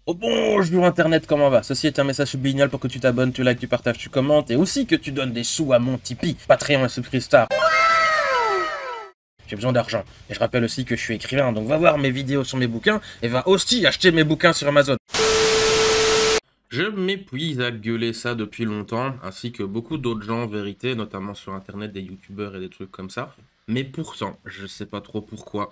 Oh bonjour Internet, comment va? Ceci est un message subliminal pour que tu t'abonnes, tu likes, tu partages, tu commentes et aussi que tu donnes des sous à mon Tipeee, Patreon et Subscripstar. J'ai besoin d'argent. Et je rappelle aussi que je suis écrivain, donc va voir mes vidéos sur mes bouquins et va aussi acheter mes bouquins sur Amazon. Je m'épuise à gueuler ça depuis longtemps, ainsi que beaucoup d'autres gens en vérité, notamment sur internet, des youtubeurs et des trucs comme ça. Mais pourtant, je sais pas trop pourquoi,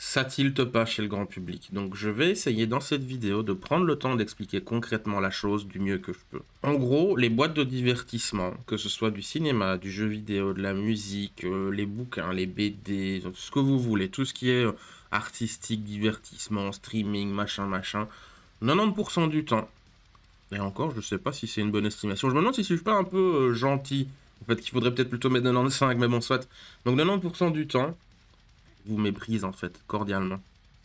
ça tilte pas chez le grand public. Donc je vais essayer dans cette vidéo de prendre le temps d'expliquer concrètement la chose du mieux que je peux. En gros, les boîtes de divertissement, que ce soit du cinéma, du jeu vidéo, de la musique, les bouquins, les BD, ce que vous voulez, tout ce qui est artistique, divertissement, streaming, machin, machin, 90% du temps, et encore, je sais pas si c'est une bonne estimation. Je me demande si je suis pas un peu gentil. En fait, qu'il faudrait peut-être plutôt mettre 95, mais bon, soit. Donc 90% du temps, vous méprise en fait, cordialement.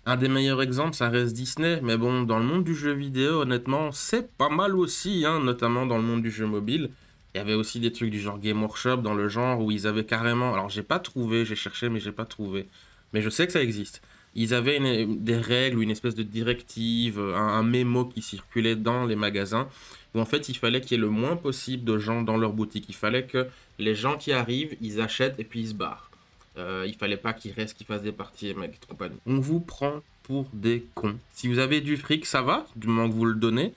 Un des meilleurs exemples, ça reste Disney, mais bon, dans le monde du jeu vidéo, honnêtement, c'est pas mal aussi, hein, notamment dans le monde du jeu mobile. Il y avait aussi des trucs du genre Game Workshop, dans le genre où ils avaient carrément... Alors, j'ai pas trouvé, j'ai cherché, mais j'ai pas trouvé. Mais je sais que ça existe. Ils avaient des règles ou une espèce de directive, un mémo qui circulait dans les magasins, où en fait, il fallait qu'il y ait le moins possible de gens dans leur boutique. Il fallait que les gens qui arrivent, ils achètent et puis ils se barrent. Il fallait pas qu'ils restent, qu'ils fassent des parties, mec, et compagnie. On vous prend pour des cons. Si vous avez du fric, ça va, du moment que vous le donnez.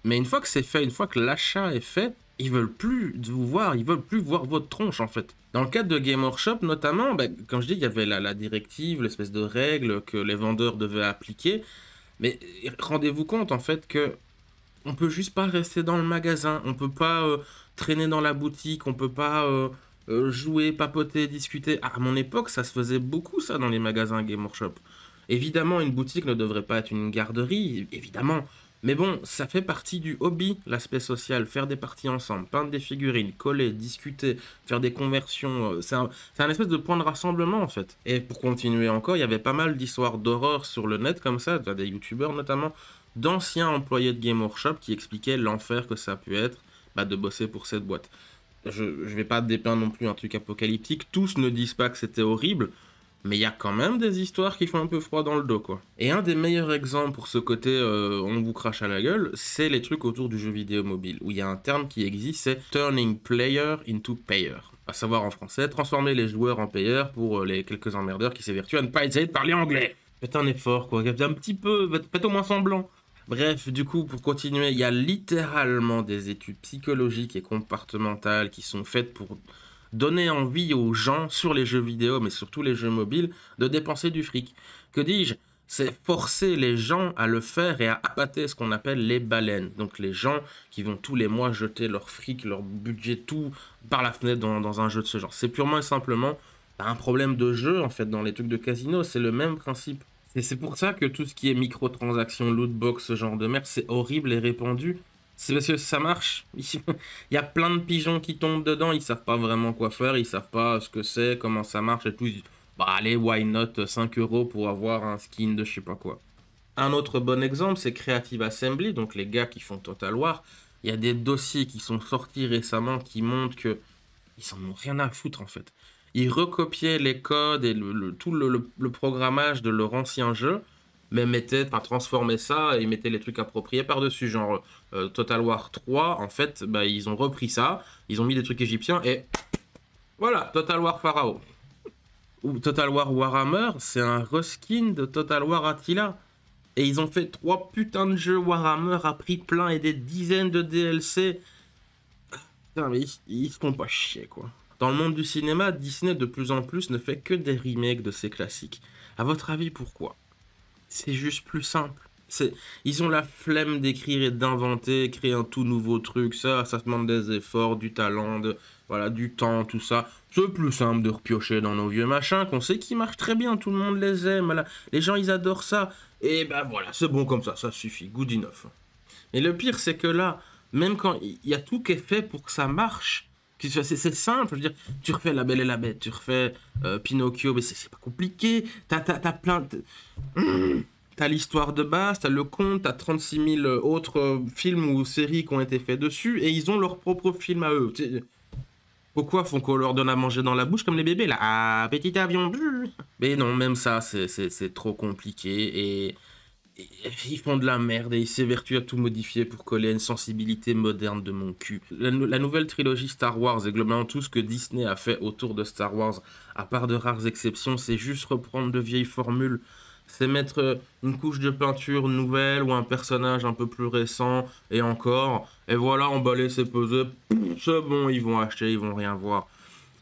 Mais une fois que c'est fait, une fois que l'achat est fait, ils veulent plus vous voir, ils veulent plus voir votre tronche en fait. Dans le cadre de Game Workshop notamment, comme je dis, il y avait la directive, l'espèce de règle que les vendeurs devaient appliquer. Mais rendez-vous compte en fait que on peut juste pas rester dans le magasin, on peut pas traîner dans la boutique, on peut pas jouer, papoter, discuter. À mon époque, ça se faisait beaucoup ça dans les magasins Game Workshop. Évidemment, une boutique ne devrait pas être une garderie, évidemment. Mais bon, ça fait partie du hobby, l'aspect social, faire des parties ensemble, peindre des figurines, coller, discuter, faire des conversions, c'est un espèce de point de rassemblement en fait. Et pour continuer encore, il y avait pas mal d'histoires d'horreur sur le net comme ça, des youtubeurs notamment, d'anciens employés de Game Workshop qui expliquaient l'enfer que ça a pu être de bosser pour cette boîte. Je vais pas dépeindre non plus un truc apocalyptique, tous ne disent pas que c'était horrible, mais il y a quand même des histoires qui font un peu froid dans le dos, quoi. Et un des meilleurs exemples pour ce côté on vous crache à la gueule, c'est les trucs autour du jeu vidéo mobile, où il y a un terme qui existe, c'est turning player into payer. À savoir en français, transformer les joueurs en payeurs pour les quelques emmerdeurs qui s'évertuent à ne pas essayer de parler anglais. Faites un effort, quoi. Faites un petit peu, faites au moins semblant. Bref, du coup, pour continuer, il y a littéralement des études psychologiques et comportementales qui sont faites pour donner envie aux gens sur les jeux vidéo, mais surtout les jeux mobiles, de dépenser du fric. Que dis-je? C'est forcer les gens à le faire et à appâter ce qu'on appelle les baleines. Donc les gens qui vont tous les mois jeter leur fric, leur budget, tout par la fenêtre dans un jeu de ce genre. C'est purement et simplement un problème de jeu, en fait, dans les trucs de casino. C'est le même principe. Et c'est pour ça que tout ce qui est microtransactions, lootbox, ce genre de merde, c'est horrible et répandu. C'est parce que ça marche. Il y a plein de pigeons qui tombent dedans, ils savent pas vraiment quoi faire, ils savent pas ce que c'est, comment ça marche et tout. Ils disent, bah allez, why not 5 euros pour avoir un skin de je sais pas quoi. Un autre bon exemple, c'est Creative Assembly, donc les gars qui font Total War. Il y a des dossiers qui sont sortis récemment qui montrent que ils en ont rien à foutre en fait. Ils recopiaient les codes et tout le programmage de leur ancien jeu, mais mettaient, enfin, transformaient ça et mettaient les trucs appropriés par-dessus. Genre Total War 3, en fait, ils ont repris ça, ils ont mis des trucs égyptiens et voilà, Total War Pharaoh. Ou Total War Warhammer, c'est un reskin de Total War Attila. Et ils ont fait 3 putains de jeux Warhammer à prix plein et des dizaines de DLC. Putain, mais ils se font pas chier, quoi. Dans le monde du cinéma, Disney de plus en plus ne fait que des remakes de ses classiques. À votre avis, pourquoi? C'est juste plus simple. Ils ont la flemme d'écrire et d'inventer, créer un tout nouveau truc. Ça demande des efforts, du talent, voilà, du temps, tout ça. C'est plus simple de repiocher dans nos vieux machins qu'on sait qui marchent très bien. Tout le monde les aime. Voilà. Les gens, ils adorent ça. Et voilà, c'est bon comme ça suffit. Good enough. Et le pire, c'est que là, même quand il y a tout qui est fait pour que ça marche, c'est simple, je veux dire, tu refais La Belle et la Bête, tu refais Pinocchio, mais c'est pas compliqué, t'as plein... T'as l'histoire de base, t'as le conte, t'as 36 000 autres films ou séries qui ont été faits dessus, et ils ont leur propre film à eux. Pourquoi font qu'on leur donne à manger dans la bouche comme les bébés, là? Ah, petit avion. Mais non, même ça, c'est trop compliqué, Ils font de la merde et ils s'évertuent à tout modifier pour coller à une sensibilité moderne de mon cul. La nouvelle trilogie Star Wars et globalement tout ce que Disney a fait autour de Star Wars, à part de rares exceptions, c'est juste reprendre de vieilles formules. C'est mettre une couche de peinture nouvelle ou un personnage un peu plus récent et encore. Et voilà, emballer, c'est pesé. C'est bon, ils vont acheter, ils vont rien voir.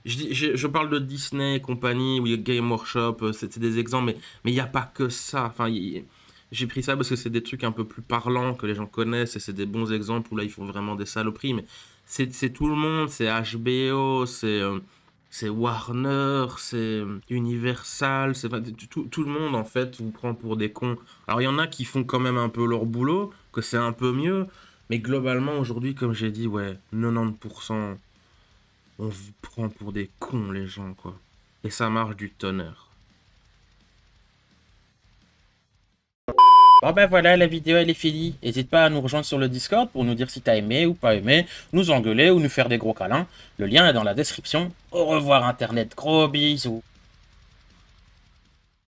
Je parle de Disney et compagnie, oui, Game Workshop, c'est des exemples, mais il n'y a pas que ça. Enfin, j'ai pris ça parce que c'est des trucs un peu plus parlants que les gens connaissent et c'est des bons exemples où là ils font vraiment des saloperies. Mais c'est tout le monde, c'est HBO, c'est Warner, c'est Universal, enfin, tout le monde en fait vous prend pour des cons. Alors il y en a qui font quand même un peu leur boulot, que c'est un peu mieux, mais globalement aujourd'hui, comme j'ai dit, ouais, 90%. On vous prend pour des cons, les gens, quoi. Et ça marche du tonnerre. Bon ben voilà, la vidéo elle est finie. N'hésite pas à nous rejoindre sur le Discord pour nous dire si t'as aimé ou pas aimé, nous engueuler ou nous faire des gros câlins. Le lien est dans la description. Au revoir Internet, gros bisous.